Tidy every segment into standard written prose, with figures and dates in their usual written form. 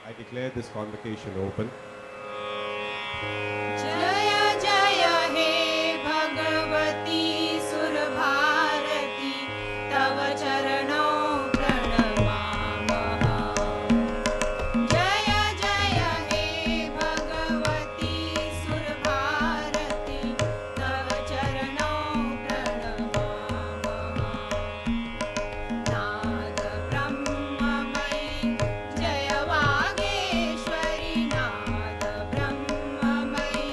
I declare this convocation open. जय जय हे भगवती सुरभारती तव चरणों प्रणमामः। जय जय हे भगवती सुरभारती तव चरणों प्रणमामः। नाद ब्रह्ममयी जय वागेश्वरी नाद ब्रह्ममयी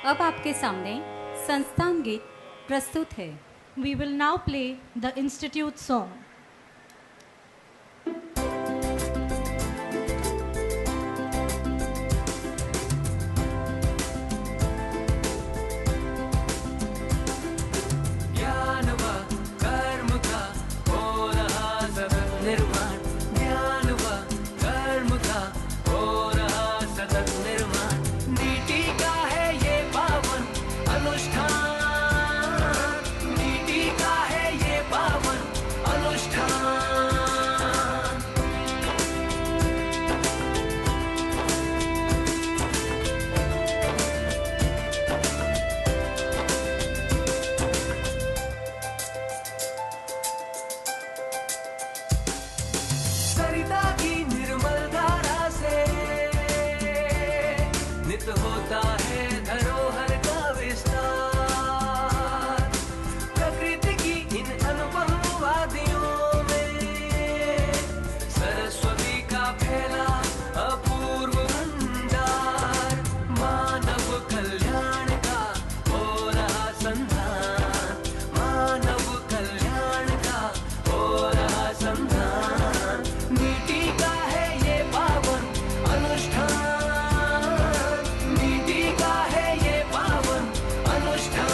अब आपके सामने संस्थान गीत प्रस्तुत है। We will now play the Institute song. ज्ञान व कर्म का हो रहा सतत निर्माण, ज्ञान व कर्म का हो रहा सतत निर्माण। नीति का है ये पावन अनुष्ठान, नीति का है ये पावन अनुष्ठान। सरिता की निर्मल धारा से नित होता है धरोहर का विस्तार। प्रकृति की इन अनुपम वादियों में सरस्वती का फैला अपूर्व भंडार। मानव कल्याण का हो रहा संधान, मानव कल्याण का हो रहा संधान। नीति का है ये पावन अनुष्ठान, नीति का है ये पावन अनुष्ठान।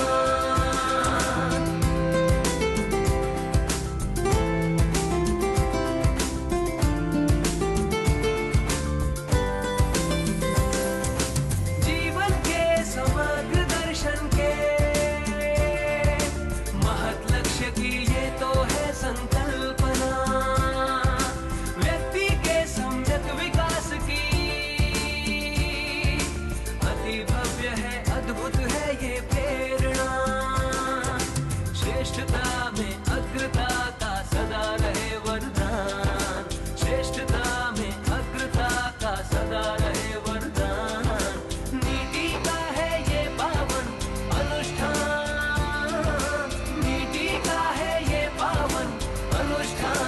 जीवन के समग्र दर्शन के महत् लक्ष्य की ये तो है संकल्पना। व्यक्ति के सम्यक विकास की अति भव्य है, अद्भुत है ये प्रेरणा। श्रेष्ठता में अग्रता का सदा रहे वरदान, श्रेष्ठता में अग्रता का सदा रहे वरदान। नीति का है ये पावन अनुष्ठान, नीति का है ये पावन अनुष्ठान।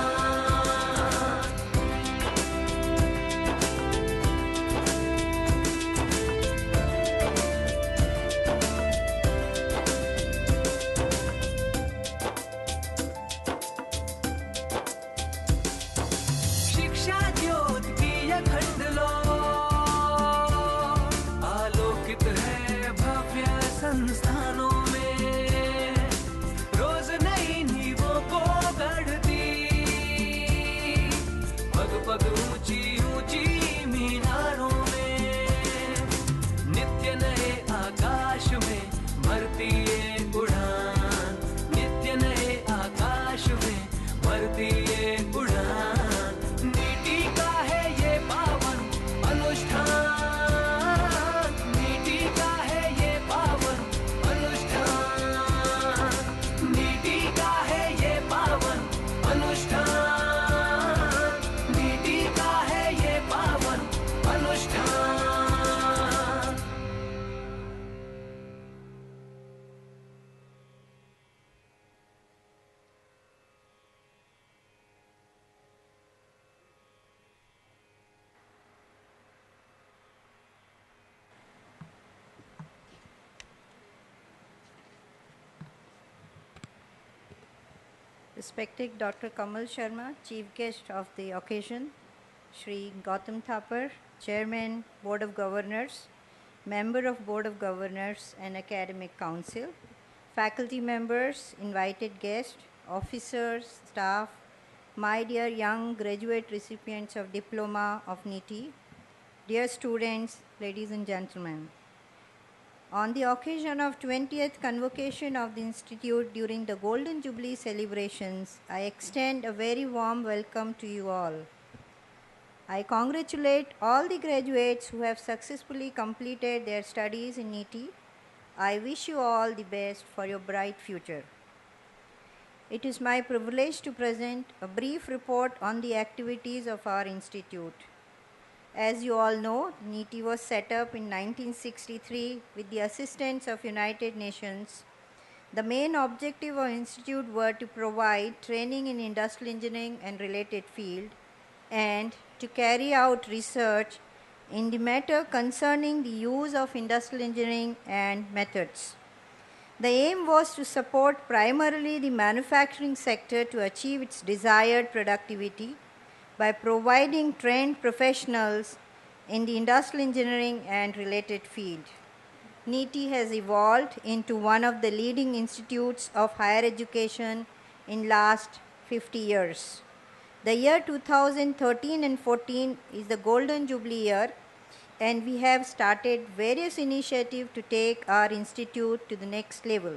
शिक्षा ज्योत की अखंड लो, आलोकित है भव्य संस्थानों में। रोज नई नींवों को गढ़ती, पग पग ऊंची ऊंची मीनारों में। नित्य नए आकाश में भरती ये उड़ान, नित्य नए आकाश में भरती ये उड़ान। नीति का है ये पावन अनुष्ठान, नीति का है ये पावन अनुष्ठान, नीति का है ये पावन अनुष्ठान, नीति का है ये पावन अनुष्ठान। Respected Dr. Kamal Sharma, Chief Guest of the occasion, Shri Gautam Thapar, Chairman, Board of Governors, Member of Board of Governors and Academic Council, faculty members, invited guests, officers, staff, my dear young graduate recipients of Diploma of NITI, dear students, ladies and gentlemen. On the occasion of 20th convocation of the Institute during the Golden Jubilee celebrations, I extend a very warm welcome to you all. I congratulate all the graduates who have successfully completed their studies in NITI. I wish you all the best for your bright future. It is my privilege to present a brief report on the activities of our institute. As you all know, NITI was set up in 1963 with the assistance of United Nations. The main objective of institute were to provide training in industrial engineering and related field and to carry out research in the matter concerning the use of industrial engineering and methods. The aim was to support primarily the manufacturing sector to achieve its desired productivity by providing trained professionals in the industrial engineering and related field. NITI has evolved into one of the leading institutes of higher education in last 50 years. The year 2013 and 14 is the golden jubilee year, and we have started various initiatives to take our institute to the next level.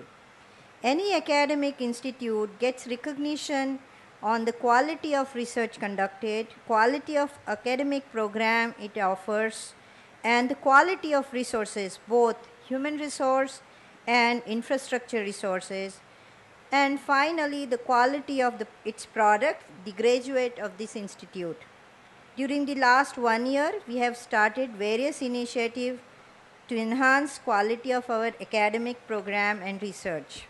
Any academic institute gets recognition on the quality of research conducted, quality of academic program it offers, and the quality of resources, both human resource and infrastructure resources, and finally the quality of its product, the graduate of this institute. During the last 1 year, we have started various initiatives to enhance quality of our academic program and research.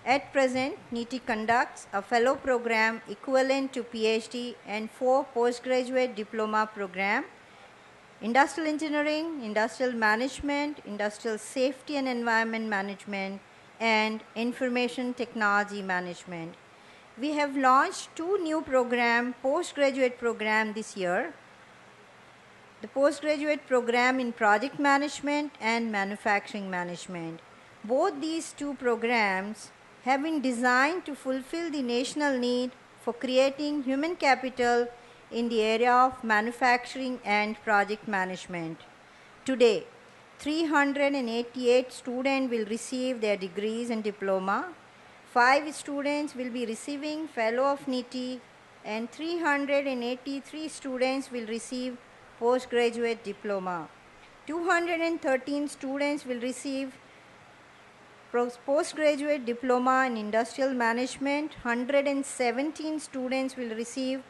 At present, NITI conducts a fellow program equivalent to PhD and 4 postgraduate diploma programs: Industrial Engineering, Industrial Management, Industrial Safety and Environment Management, and Information Technology Management. We have launched 2 new postgraduate programs this year. The postgraduate program in Project Management and Manufacturing Management. Both these 2 programs have been designed to fulfill the national need for creating human capital in the area of manufacturing and project management. Today, 388 students will receive their degrees and diploma. 5 students will be receiving Fellow of NITI, and 383 students will receive postgraduate diploma. 213 students will receive postgraduate diploma in industrial management. 117 students will receive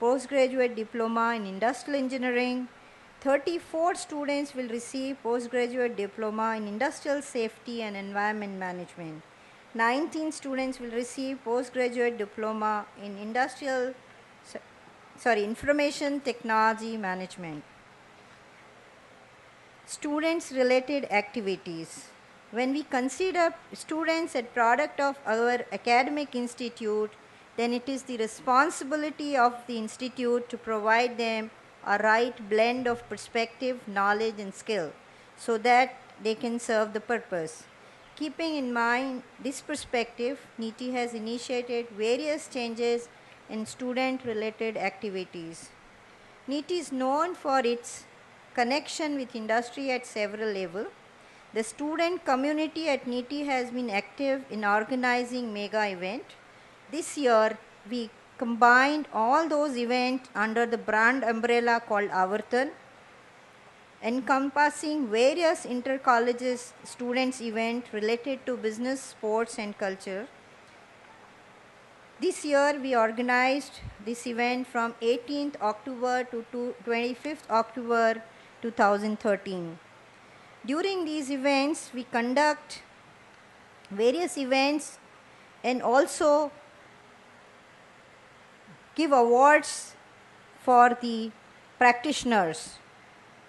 postgraduate diploma in industrial engineering. 34 students will receive postgraduate diploma in industrial safety and environment management. 19 students will receive postgraduate diploma in information technology management. Students related activities. When we consider students as product of our academic institute, then it is the responsibility of the institute to provide them a right blend of perspective, knowledge, and skill so that they can serve the purpose. Keeping in mind this perspective, NITI has initiated various changes in student-related activities. NITI is known for its connection with industry at several levels. The student community at NITI has been active in organizing mega events. This year, we combined all those events under the brand umbrella called Avartan, encompassing various inter-colleges students' events related to business, sports, and culture. This year, we organized this event from 18th October to 25th October 2013. During these events, we conduct various events and also give awards for the practitioners,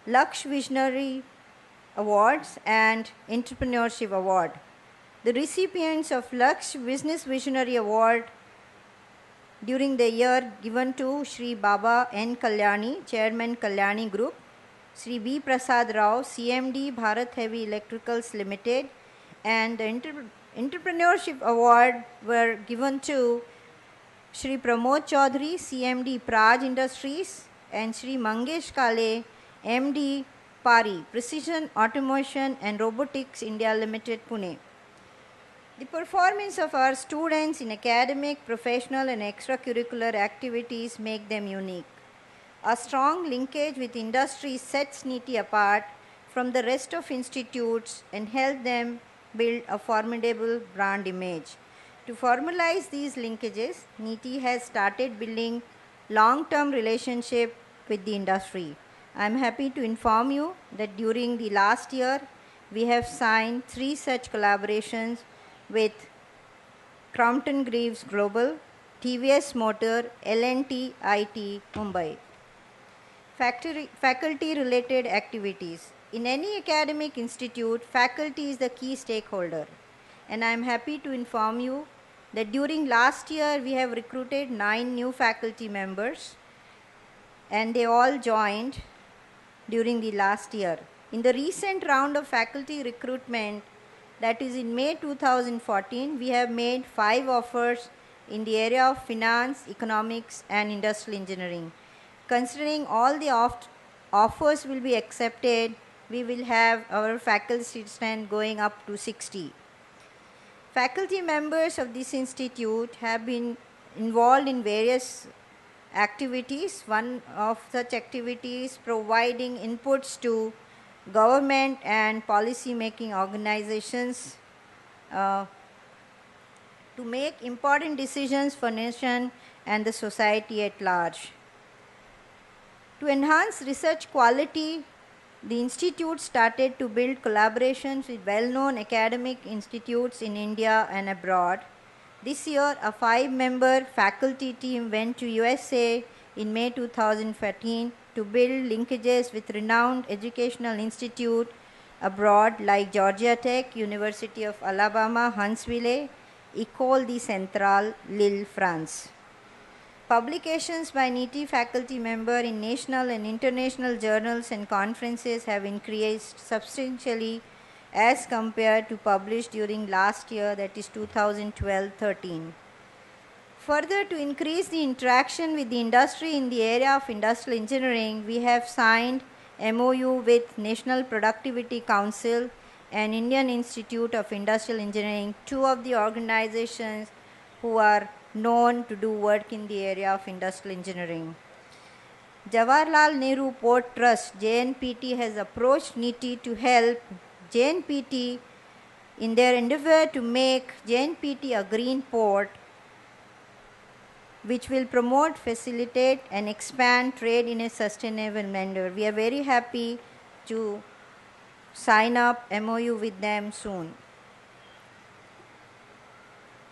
Laksh Visionary Awards and Entrepreneurship Award. The recipients of Laksh Business Visionary Award during the year given to Shri Baba N. Kalyani, Chairman Kalyani Group, Shri B. Prasad Rao, CMD Bharat Heavy Electricals Limited, and the Entrepreneurship Award were given to Shri Pramod Chaudhary, CMD Praj Industries, and Shri Mangesh Kale, MD Pari, Precision Automation and Robotics India Limited, Pune. The performance of our students in academic, professional, and extracurricular activities make them unique. A strong linkage with industry sets NITI apart from the rest of institutes and help them build a formidable brand image. To formalize these linkages, NITI has started building long-term relationship with the industry. I am happy to inform you that during the last year, we have signed 3 such collaborations with Crompton Greaves Global, TVS Motor, L&T IT, Mumbai. Faculty-related activities. In any academic institute, faculty is the key stakeholder. And I am happy to inform you that during last year, we have recruited 9 new faculty members, and they all joined during the last year. In the recent round of faculty recruitment, that is in May 2014, we have made 5 offers in the area of finance, economics, and industrial engineering. Considering all the offers will be accepted, we will have our faculty strength going up to 60. Faculty members of this institute have been involved in various activities. One of such activities providing inputs to government and policy making organizations to make important decisions for nation and the society at large. To enhance research quality, the institute started to build collaborations with well-known academic institutes in India and abroad. This year, a 5-member faculty team went to USA in May 2014 to build linkages with renowned educational institutes abroad like Georgia Tech, University of Alabama, Huntsville, École de Centrale, Lille, France. Publications by NITI faculty member in national and international journals and conferences have increased substantially as compared to published during last year, that is 2012-13. Further, to increase the interaction with the industry in the area of industrial engineering, we have signed MOU with National Productivity Council and Indian Institute of Industrial Engineering, 2 of the organizations who are known to do work in the area of industrial engineering. Jawaharlal Nehru Port Trust, JNPT, has approached NITI to help JNPT in their endeavor to make JNPT a green port, which will promote, facilitate, and expand trade in a sustainable manner. We are very happy to sign up MOU with them soon.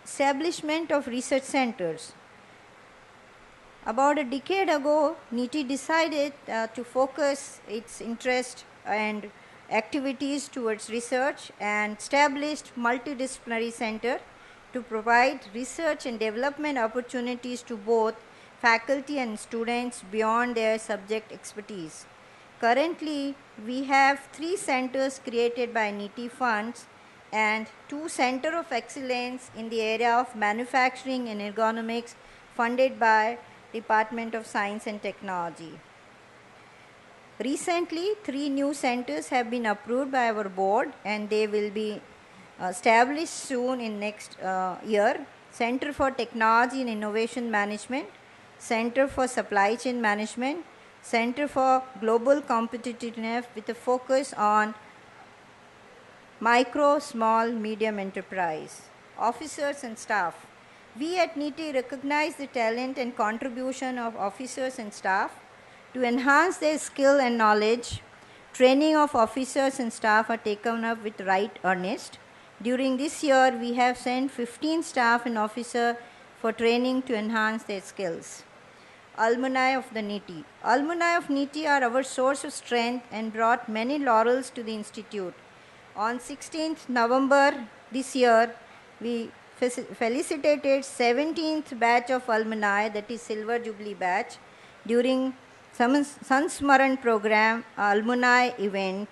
Establishment of research centers. About a decade ago, NITI decided to focus its interest and activities towards research and established multidisciplinary center to provide research and development opportunities to both faculty and students beyond their subject expertise. Currently, we have 3 centers created by NITI funds and 2 centers of excellence in the area of manufacturing and ergonomics funded by Department of Science and Technology. Recently, 3 new centers have been approved by our board and they will be established soon in next year. Center for Technology and Innovation Management, Center for Supply Chain Management, Center for Global Competitiveness with a focus on micro, small, medium enterprise. Officers and staff. We at NITI recognize the talent and contribution of officers and staff. To enhance their skill and knowledge, training of officers and staff are taken up with right earnest. During this year, we have sent 15 staff and officers for training to enhance their skills. Alumni of the NITI. Alumni of NITI are our source of strength and brought many laurels to the institute. On 16th November this year, we felicitated 17th batch of alumni, that is Silver Jubilee batch, during Sansmaran program alumni event.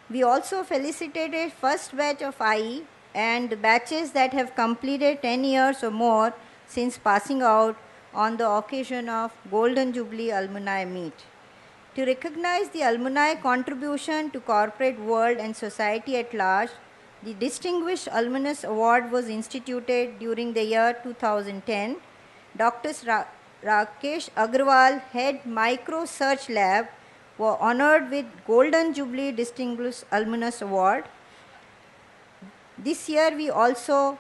We also felicitated first batch of IE and batches that have completed 10 years or more since passing out on the occasion of Golden Jubilee Alumni Meet. To recognize the alumni contribution to corporate world and society at large, the Distinguished Alumnus Award was instituted during the year 2010. Dr. Rakesh Agrawal, head Micro Search Lab, were honored with Golden Jubilee Distinguished Alumnus Award. This year we also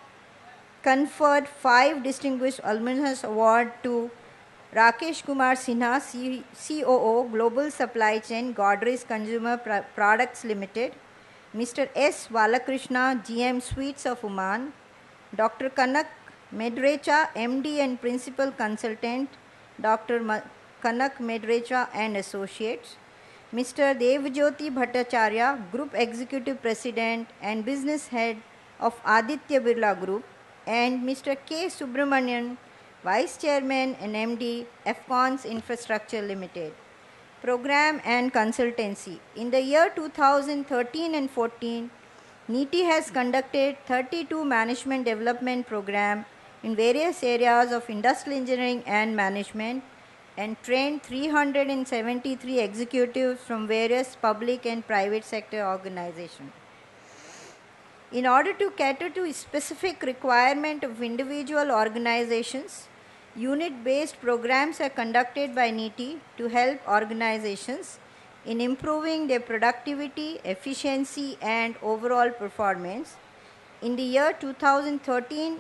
conferred 5 Distinguished Alumnus Award to Rakesh Kumar Sinha, COO, Global Supply Chain, Godrej Consumer Products Limited, Mr. S. Balakrishna, GM Sweets of Oman, Dr. Kanak Medrecha, MD and Principal Consultant, Dr. Kanak Medrecha and Associates, Mr. Devjyoti Bhattacharya, Group Executive President and Business Head of Aditya Birla Group, and Mr. K. Subramanian, Vice Chairman and MD, Afcons Infrastructure Limited. Program and Consultancy. In the year 2013 and 14, NITI has conducted 32 management development programs in various areas of industrial engineering and management and trained 373 executives from various public and private sector organizations. In order to cater to specific requirement of individual organizations, unit-based programs are conducted by NITI to help organizations in improving their productivity, efficiency, and overall performance. In the year 2013-14,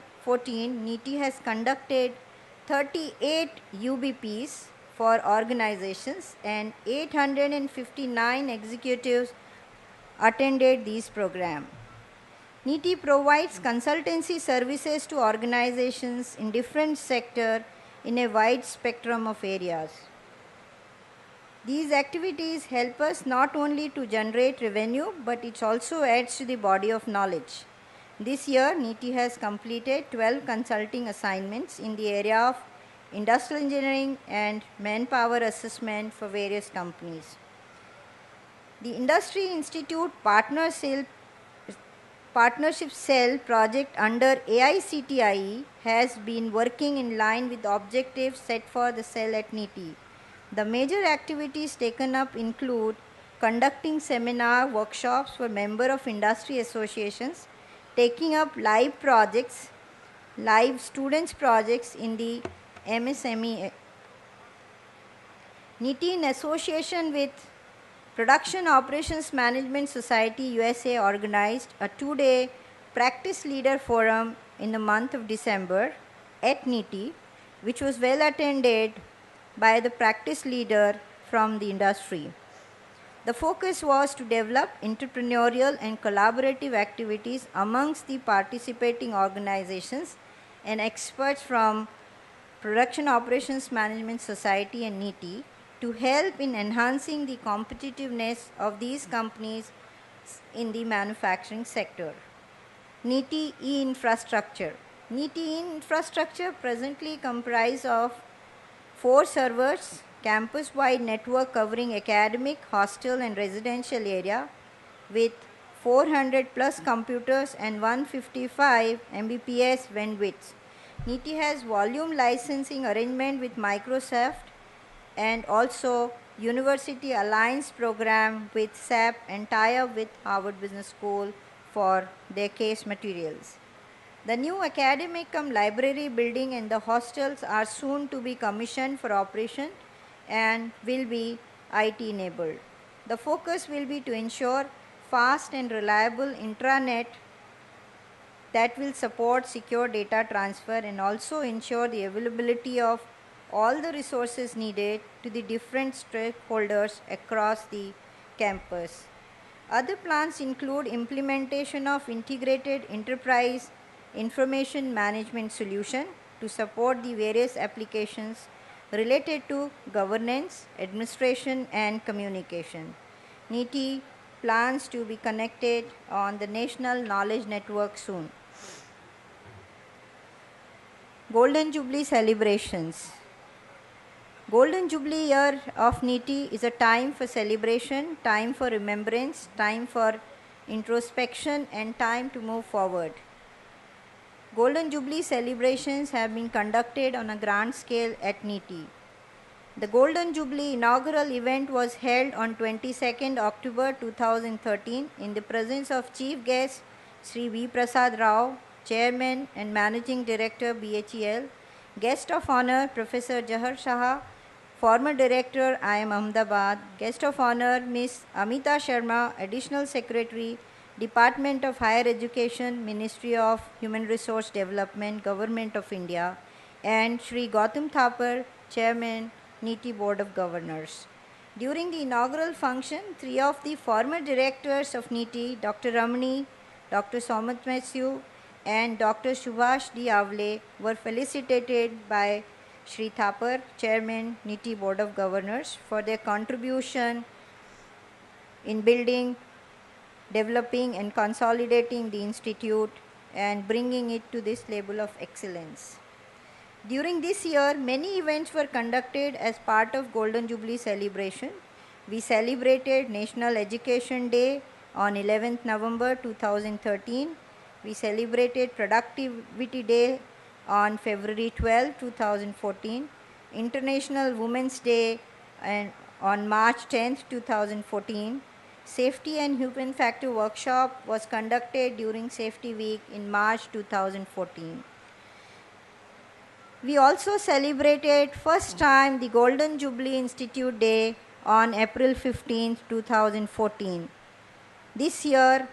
NITI has conducted 38 UBPs for organizations and 859 executives attended these programs. NITI provides consultancy services to organizations in different sectors in a wide spectrum of areas. These activities help us not only to generate revenue, but it also adds to the body of knowledge. This year, NITI has completed 12 consulting assignments in the area of industrial engineering and manpower assessment for various companies. The Industry Institute Partnership Cell project under AICTIE has been working in line with the objectives set for the cell at NITI. The major activities taken up include conducting seminar workshops for members of industry associations, taking up live students projects in the MSME. NITI, in association with Production Operations Management Society USA, organized a 2-day practice leader forum in the month of December at NITI, which was well attended by the practice leader from the industry. The focus was to develop entrepreneurial and collaborative activities amongst the participating organizations and experts from Production Operations Management Society and NITI to help in enhancing the competitiveness of these companies in the manufacturing sector. NITI E-Infrastructure. NITI E-Infrastructure presently comprises of 4 servers, campus-wide network covering academic, hostel and residential area with 400 plus computers and 155 Mbps bandwidth. NITI has volume licensing arrangement with Microsoft and also University Alliance program with SAP and tie-up with Harvard Business School for their case materials. The new academic library building and the hostels are soon to be commissioned for operation and will be IT enabled. The focus will be to ensure fast and reliable intranet that will support secure data transfer and also ensure the availability of all the resources needed to the different stakeholders across the campus. Other plans include implementation of integrated enterprise information management solution to support the various applications related to governance, administration and communication. NITI plans to be connected on the National Knowledge Network soon. Golden Jubilee celebrations. Golden Jubilee year of NITI is a time for celebration, time for remembrance, time for introspection and time to move forward. Golden Jubilee celebrations have been conducted on a grand scale at NITI. The Golden Jubilee inaugural event was held on 22nd October 2013 in the presence of Chief Guest Sri V. Prasad Rao, Chairman and Managing Director BHEL, Guest of Honor Professor Jahar Shah, Former Director IIM Ahmedabad, Guest of Honor Ms. Amita Sharma, Additional Secretary, Department of Higher Education, Ministry of Human Resource Development, Government of India, and Sri Gautam Thapar, Chairman, NITI Board of Governors. During the inaugural function, 3 of the former directors of NITI, Dr. Ramani, Dr. Somat Mathew, and Dr. Subhash D. Avle were felicitated by Shri Thapar, Chairman, NITI Board of Governors, for their contribution in building, developing and consolidating the institute and bringing it to this level of excellence. During this year, many events were conducted as part of Golden Jubilee celebration. We celebrated National Education Day on 11th November 2013. We celebrated Productivity Day on February 12, 2014. International Women's Day on March 10th, 2014. Safety and Human Factor Workshop was conducted during Safety Week in March 2014. We also celebrated first time the Golden Jubilee Institute Day on April 15, 2014. This year,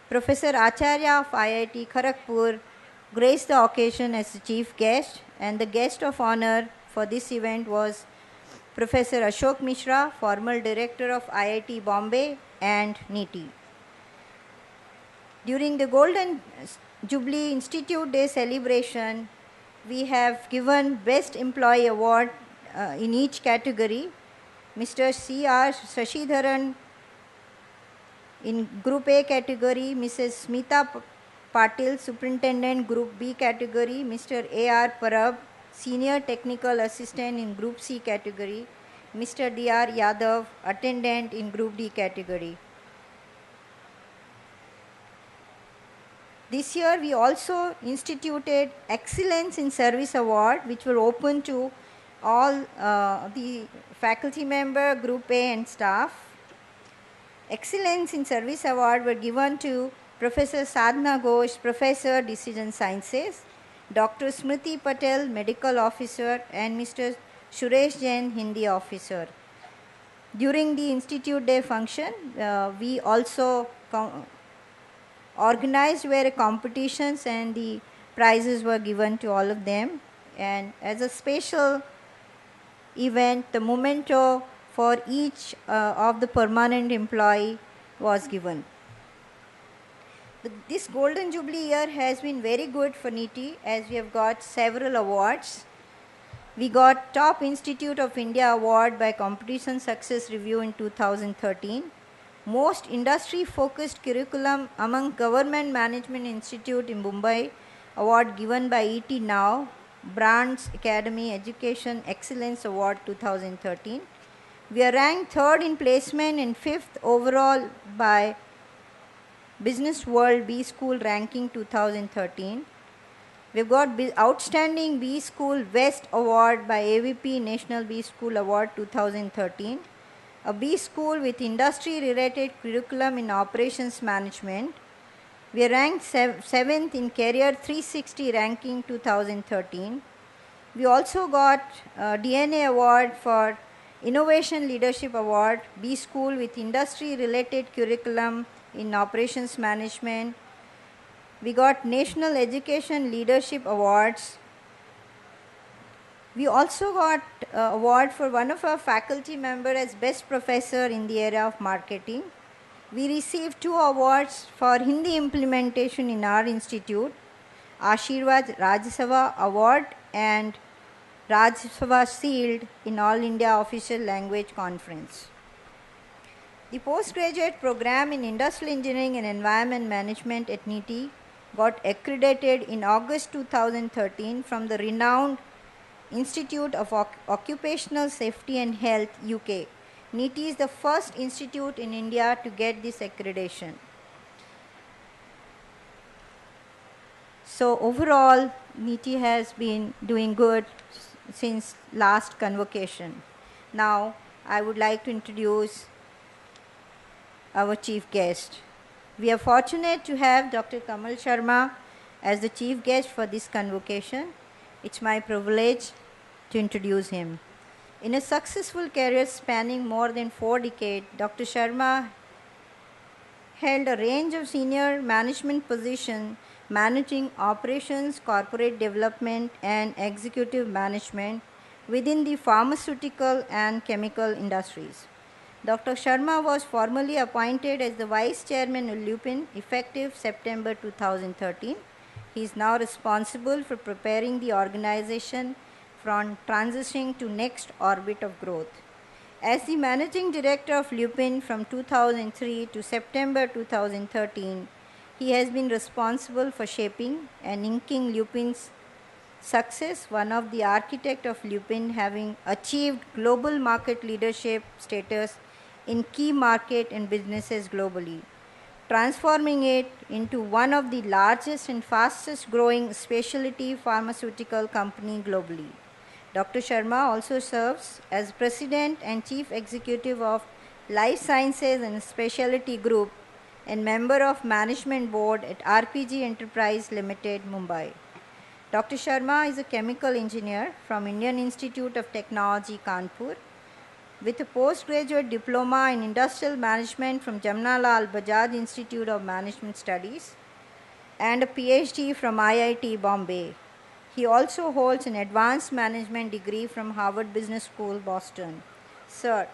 Professor Acharya of IIT Kharagpur graced the occasion as the chief guest, and the guest of honor for this event was Professor Ashok Mishra, former director of IIT Bombay and NITI. During the Golden Jubilee Institute Day celebration, we have given Best Employee Award in each category. Mr. C.R. Sashidharan in Group A category, Mrs. Smita Patil, Superintendent Group B category, Mr. A.R. Parab, Senior Technical Assistant in Group C category, Mr. D.R. Yadav, Attendant in Group D category. This year we also instituted Excellence in Service Award, which were open to all the faculty member, Group A and staff. Excellence in Service Award were given to Professor Sadhna Ghosh, Professor Decision Sciences, Dr. Smriti Patel, Medical Officer, and Mr. Suresh Jain, Hindi Officer. During the Institute Day function, we also organized various competitions and the prizes were given to all of them. And as a special event, the memento for each of the permanent employee was given. This Golden Jubilee year has been very good for NITI as we have got several awards. We got Top Institute of India Award by Competition Success Review in 2013. Most industry-focused curriculum among Government Management Institute in Mumbai Award given by ET Now, Brands Academy Education Excellence Award 2013. We are ranked 3rd in placement and 5th overall by Business World B School Ranking 2013. We've got Outstanding B School West Award by AVP National B School Award 2013. A B School with industry-related curriculum in operations management. We are ranked 7th in Career 360 ranking 2013. We also got DNA Award for Innovation Leadership Award, B School with industry-related curriculum in operations management. We got National Education Leadership Awards. We also got award for one of our faculty member as best professor in the area of marketing. We received 2 awards for Hindi implementation in our institute, Ashirwad Rajya Sabha Award and Rajya Sabha Shield in All India Official Language Conference. The postgraduate program in Industrial Engineering and Environment Management at NITI got accredited in August 2013 from the renowned Institute of Occupational Safety and Health, UK. NITI is the first institute in India to get this accreditation. So overall, NITI has been doing good since last convocation. Now, I would like to introduce our chief guest. We are fortunate to have Dr. Kamal Sharma as the chief guest for this convocation. It's my privilege to introduce him. In a successful career spanning more than 4 decades, Dr. Sharma held a range of senior management positions managing operations, corporate development, and executive management within the pharmaceutical and chemical industries. Dr. Sharma was formally appointed as the Vice Chairman of Lupin effective September 2013. He is now responsible for preparing the organization from transitioning to next orbit of growth. As the Managing Director of Lupin from 2003 to September 2013, he has been responsible for shaping and inking Lupin's success, one of the architects of Lupin having achieved global market leadership status in key market and businesses globally, transforming it into one of the largest and fastest growing specialty pharmaceutical company globally. Dr. Sharma also serves as President and Chief Executive of Life Sciences and Specialty Group and member of Management Board at RPG Enterprise Limited, Mumbai. Dr. Sharma is a chemical engineer from Indian Institute of Technology, Kanpur, with a postgraduate diploma in industrial management from Jamnalal Bajaj Institute of Management Studies and a PhD from IIT Bombay. He also holds an advanced management degree from Harvard Business School, Boston. Sir,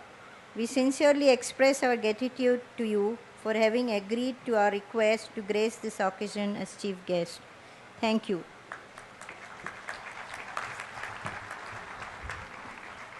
we sincerely express our gratitude to you for having agreed to our request to grace this occasion as chief guest. Thank you.